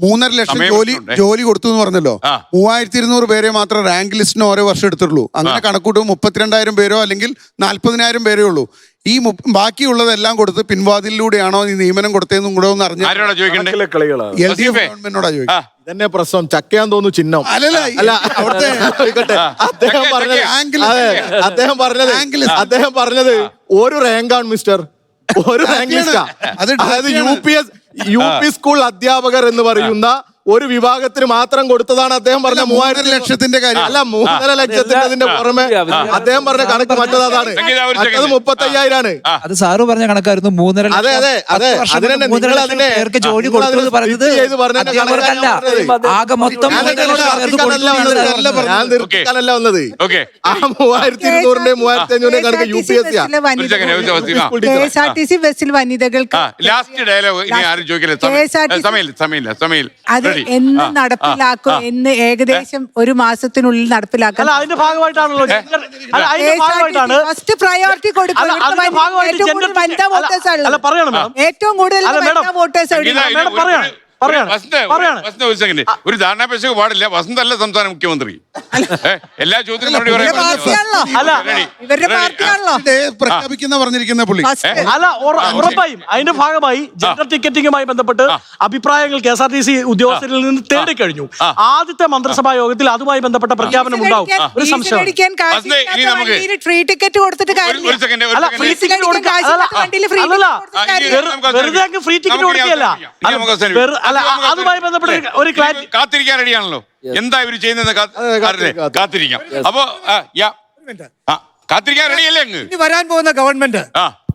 3.5 ലക്ഷം ജോലി കൊടുത്തു എന്ന് പറഞ്ഞല്ലോ. 3200 പേരെ മാത്രം റാങ്ക് ലിസ്റ്റിന് ഓരോ വർഷം എടുത്തിട്ടുള്ളൂ. അങ്ങനെ കണക്കൂട്ട് 32,000 പേരോ അല്ലെങ്കിൽ 40,000 പേരേ ഉള്ളൂ. ഈ ബാക്കിയുള്ളതെല്ലാം കൊടുത്ത് പിൻവാതിലൂടെയാണോ ഈ നിയമനം കൊടുത്തതെന്നും കൂടെ ഒന്ന് അറിഞ്ഞു ഗവൺമെന്റിനോടാ ചോദിക്കും. ഇതന്നെ പ്രശ്നം. ചക്കയാൻ തോന്നുന്നു ചിഹ്നം. അല്ല അവിടുത്തെ അദ്ദേഹം പറഞ്ഞത് ഒരു റാങ്കാണ് മിസ്റ്റർ, ഒരു റാങ്ക് ലിസ്റ്റാ. അതായത് യു പി സ്കൂൾ അധ്യാപകർ എന്ന് പറയുന്ന ഒരു വിഭാഗത്തിന് മാത്രം കൊടുത്തതാണ് അദ്ദേഹം പറഞ്ഞ 3.5 ലക്ഷത്തിന്റെ കാര്യം. അല്ല, 3.5 ലക്ഷത്തിന്റെ പുറമെ അദ്ദേഹം പറഞ്ഞ കണക്ക് മറ്റതാണ്. മറ്റത് 35,000 ആണ്. അത് സാറ് പറഞ്ഞ കണക്കായിരുന്നു. 3.5 അതെ അതെ അതെ. അതിനെ പേർക്ക് ജോലി കൊടുത്തത് പറഞ്ഞത് ആകെ മൊത്തം ഞാൻ നിർത്തിക്കാനല്ല വന്നത്. ആ 3,200 3,500 കണക്ക് UPSC KSRTC ബസ്സിൽ വനിതകൾക്ക് അത് എന്ന് നടപ്പിലാക്കും എന്ന് ഏകദേശം ഒരു മാസത്തിനുള്ളിൽ നടപ്പിലാക്കാം. അതിന്റെ ഭാഗമായിട്ടാണല്ലോ ഫസ്റ്റ് പ്രയോറിറ്റി കൊടുക്കും. ഏറ്റവും കൂടുതൽ വോട്ടേഴ്സ് ഒരു ധാരണാപേക്ഷ പാടില്ല. വസന്ത് അല്ല സംസ്ഥാന മുഖ്യമന്ത്രി. എല്ലാ ചോദ്യത്തിനും പ്രഖ്യാപിക്കുന്ന പറഞ്ഞിരിക്കുന്ന പുള്ളി അല്ല, ഉറപ്പായും അതിന്റെ ഭാഗമായി ജനറൽ ടിക്കറ്റിംഗുമായി ബന്ധപ്പെട്ട് അഭിപ്രായങ്ങൾ KSRTC ഉദ്യോഗസ്ഥരിൽ നിന്ന് തേടിക്കഴിഞ്ഞു. ആദ്യത്തെ മന്ത്രിസഭാ യോഗത്തിൽ അതുമായി ബന്ധപ്പെട്ട പ്രഖ്യാപനം ഉണ്ടാവും. ഒരു സംശയം ഫ്രീ ടിക്കറ്റ് കൊടുത്തിട്ട് വെറുതെ ഫ്രീ ടിക്കറ്റ് കൊടുക്കുകയല്ല. അതുമായി ബന്ധപ്പെട്ട ഒരു കാത്തിരിക്കാൻ റെഡിയാണല്ലോ. എന്താ ഇവര് ചെയ്യുന്നത് കാത്തിരിക്കാം. അപ്പോ കാത്തിരിക്കാൻ റെഡിയല്ലേ? അങ്ങ് വരാൻ പോകുന്ന ഗവൺമെന്റ്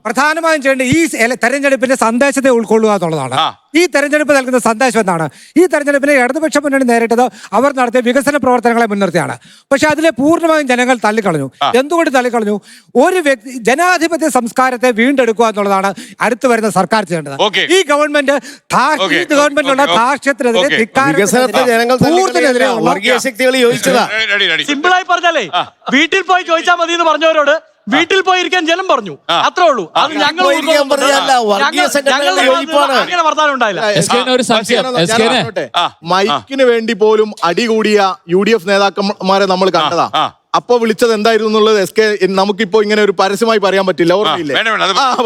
പ്രധാനമായും ചെയ്യേണ്ട ഈ തെരഞ്ഞെടുപ്പിന്റെ സന്ദേശത്തെ ഉൾക്കൊള്ളുക എന്നുള്ളതാണ്. ഈ തെരഞ്ഞെടുപ്പ് നൽകുന്ന സന്ദേശം എന്താണ്? ഈ തെരഞ്ഞെടുപ്പിനെ ഇടതുപക്ഷ മുന്നണി നേരിട്ടത് അവർ നടത്തിയ വികസന പ്രവർത്തനങ്ങളെ മുൻനിർത്തിയാണ്. പക്ഷെ അതിലെ പൂർണ്ണമായും ജനങ്ങൾ തള്ളിക്കളഞ്ഞു. എന്തുകൊണ്ട് തള്ളിക്കളഞ്ഞു? ഒരു വ്യക്തി ജനാധിപത്യ സംസ്കാരത്തെ വീണ്ടെടുക്കുക എന്നുള്ളതാണ് അടുത്ത് വരുന്ന സർക്കാർ ചെയ്യേണ്ടത്. ഈ ഗവൺമെന്റ് ഗവൺമെന്റിനുള്ള ധാർഷ്ട്യത്തിനെതിരെ സിമ്പിളായി പറഞ്ഞാലേ വീട്ടിൽ പോയി ചോദിച്ചാൽ മതി എന്ന് പറഞ്ഞവരോട് വീട്ടിൽ പോയിരിക്കാൻ ജനം പറഞ്ഞു. അത്രേ ഉള്ളൂ. അത് ഞങ്ങൾ അങ്ങനെ വർത്താനം ഉണ്ടായില്ല. മൈക്കിന് വേണ്ടി പോലും അടികൂടിയ UDF നേതാക്കന്മാരെ നമ്മൾ കണ്ടതാ. അപ്പൊ വിളിച്ചത് എന്തായിരുന്നു എന്നുള്ളത് SK നമുക്കിപ്പോ ഇങ്ങനെ ഒരു പരസ്യമായി പറയാൻ പറ്റില്ല. ഓർമ്മയില്ലേ?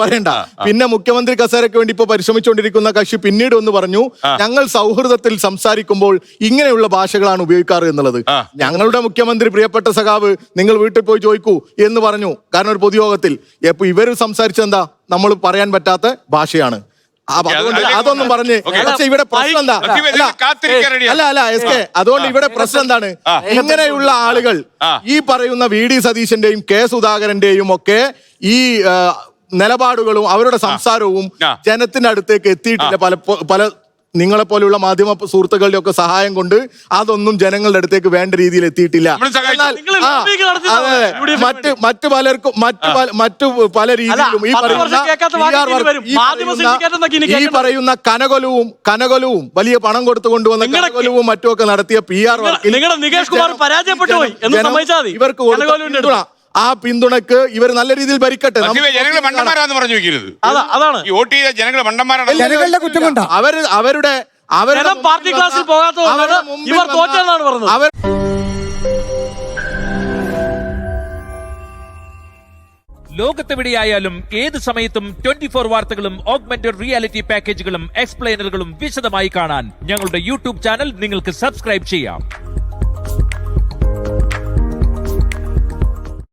പറയണ്ട. പിന്നെ മുഖ്യമന്ത്രി കസേരയ്ക്ക് വേണ്ടി ഇപ്പൊ പരിശ്രമിച്ചുകൊണ്ടിരിക്കുന്ന കക്ഷി പിന്നീട് ഒന്ന് പറഞ്ഞു, ഞങ്ങൾ സൗഹൃദത്തിൽ സംസാരിക്കുമ്പോൾ ഇങ്ങനെയുള്ള ഭാഷകളാണ് ഉപയോഗിക്കാറ് എന്നുള്ളത്. ഞങ്ങളുടെ മുഖ്യമന്ത്രി പ്രിയപ്പെട്ട സഖാവ് നിങ്ങൾ വീട്ടിൽ പോയി ചോദിക്കൂ എന്ന് പറഞ്ഞു. കാരണം ഒരു പൊതുയോഗത്തിൽ ഇപ്പൊ ഇവര് സംസാരിച്ചെന്താ നമ്മൾ പറയാൻ പറ്റാത്ത ഭാഷയാണ്. അതൊന്നും പറഞ്ഞ് പക്ഷെ ഇവിടെ പ്രശ്നം എന്താ? അല്ല SK, അതുകൊണ്ട് ഇവിടെ പ്രശ്നം എന്താണ്? ഇങ്ങനെയുള്ള ആളുകൾ ഈ പറയുന്ന VD സതീശന്റെയും K സുധാകരന്റെയും ഒക്കെ ഈ നിലപാടുകളും അവരുടെ സംസാരവും ജനത്തിന്റെ അടുത്തേക്ക് എത്തിയിട്ടില്ല. പല നിങ്ങളെ പോലെയുള്ള മാധ്യമ സുഹൃത്തുക്കളുടെ ഒക്കെ സഹായം കൊണ്ട് അതൊന്നും ജനങ്ങളുടെ അടുത്തേക്ക് വേണ്ട രീതിയിൽ എത്തിയിട്ടില്ല. മറ്റു പലർക്കും മറ്റു പല രീതിയിലും ഈ പറയുന്ന കനകൊലവും വലിയ പണം കൊടുത്തു കൊണ്ടുവന്ന കനകൊലവും മറ്റുമൊക്കെ നടത്തിയ PR ഇവർക്ക് ആ പിന്തുണക്ക് ഇവർ നല്ല രീതിയിൽ ഭരിക്കട്ടെ. ജനങ്ങൾ മണ്ടന്മാരാന്ന് പറഞ്ഞു വെക്കരുത്. അതാണ് ജനങ്ങൾ മണ്ടന്മാരാണ്. ജനങ്ങളുടെ കുറ്റം കൊണ്ടാ അവരുടെ പാർട്ടി ക്ലാസ്സിൽ പോകാത്തത് ഇവർ തോറ്റെന്നാണ് പറഞ്ഞത്. ലോകത്തെവിടെയായാലും ഏത് സമയത്തും 24 വാർത്തകളും ഓഗ്മെന്റഡ് റിയാലിറ്റി പാക്കേജുകളും എക്സ്പ്ലെയിനറുകളും വിശദമായി കാണാൻ ഞങ്ങളുടെ YouTube ചാനൽ നിങ്ങൾക്ക് സബ്സ്ക്രൈബ് ചെയ്യാം.